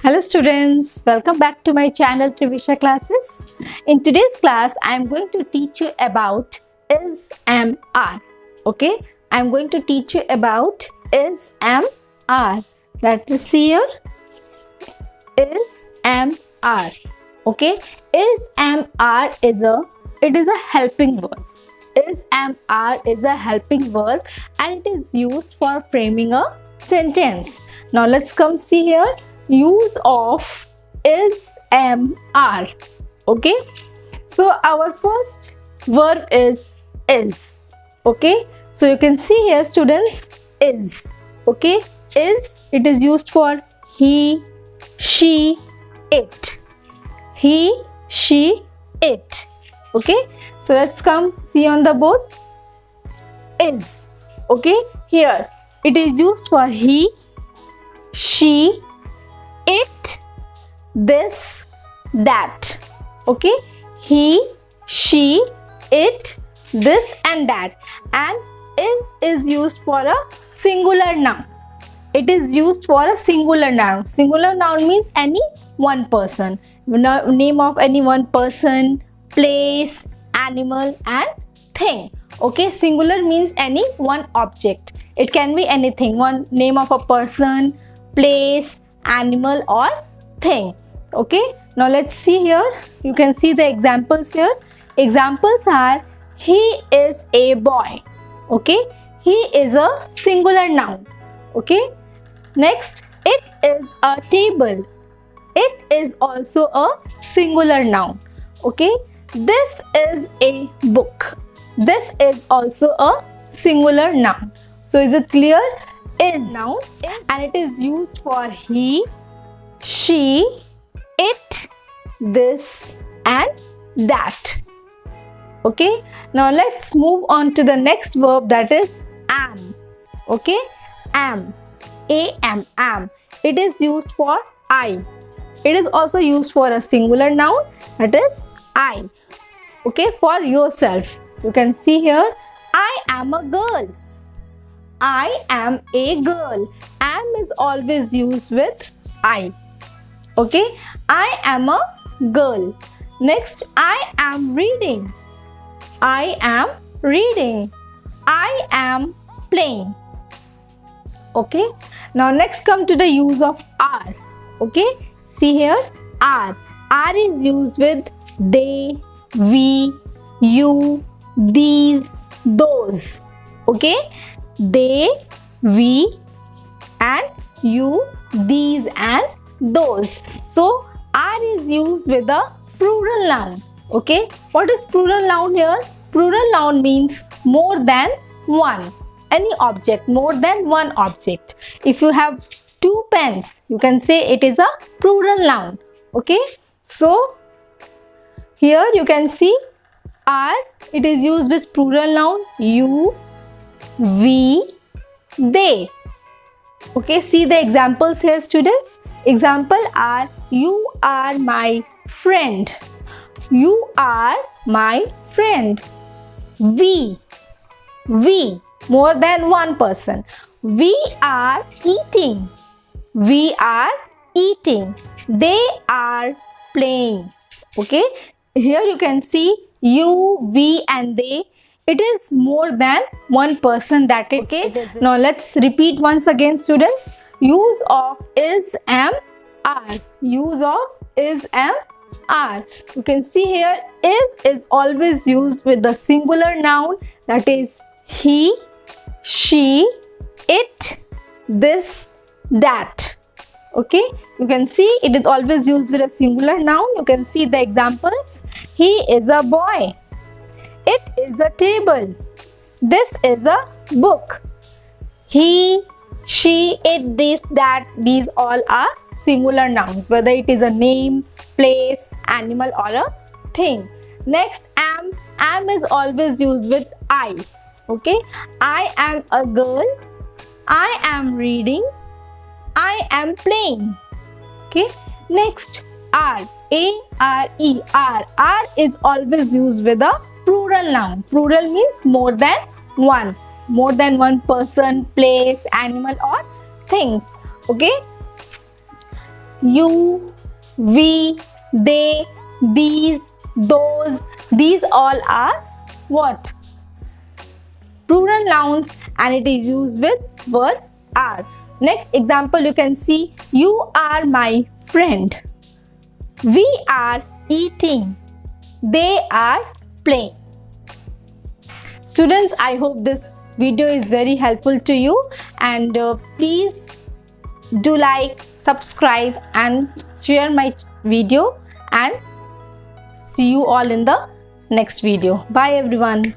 Hello students, welcome back to my channel Trivisha Classes. In today's class, I am going to teach you about is, am, are. Okay, I am going to teach you about is, am, are. That is here, is, am, are. Okay, is, am, are is a helping verb. Is, am, are is a helping verb and it is used for framing a sentence. Now let's come see here. Use of is, am, are. Okay, so our first verb is. Okay, so you can see here students, is. Okay, is, it is used for he, she, it. He, she, it. Okay, so let's come see on the board. Is. Okay, here it is used for he, she, it, this, that. Okay, he, she, it, this and that. And is used for a singular noun. It is used for a singular noun. Singular noun means any one person. Name of any one person, place, animal and thing. Okay, singular means any one object. It can be anything. One name of a person, place, animal or thing. Okay, now let's see here. You can see the examples here. Examples are he is a boy. Okay, he is a singular noun. Okay, next, it is a table. It is also a singular noun. Okay, this is a book. This is also a singular noun. So is it clear? Is noun and it is used for he, she, it, this and that. Okay, now let's move on to the next verb, that is am. Okay, am, am. It is used for I. It is also used for a singular noun, that is I. Okay, for yourself. You can see here, I am a girl. I am a girl. Am is always used with I. Okay, I am a girl. Next, I am reading. I am reading. I am playing. Okay, now next come to the use of are. Okay, see here, are. Are is used with they, we, you, these, those. Okay, they, we and you, these and those. So are is used with a plural noun. Okay, what is plural noun here? Plural noun means more than one. Any object, more than one object. If you have two pens, you can say it is a plural noun. Okay, so here you can see are, it is used with plural noun you, we, they. Okay, see the examples here students. Example are you are my friend. You are my friend. We, more than one person. We are eating. We are eating. They are playing. Okay, here you can see you, we and they. It is more than one person that it. Okay, now let's repeat once again students. Use of is, am, are. Use of is, am, are. You can see here, is always used with the singular noun, that is he, she, it, this, that. Okay, you can see it is always used with a singular noun. You can see the examples. He is a boy. It is a table. This is a book. He, she, it, this, that, these all are singular nouns, whether it is a name, place, animal or a thing. Next, am is always used with I. Okay, I am a girl. I am reading. I am playing. Okay, next, are. A-R-E, are. Are is always used with a plural noun. Plural means more than one. More than one person, place, animal or things. Okay, you, we, they, these, those. These all are what? Plural nouns, and it is used with verb are. Next example, you can see, you are my friend. We are eating. They are playing. Students, I hope this video is very helpful to you, and please do like, subscribe and share my video, and see you all in the next video. Bye everyone.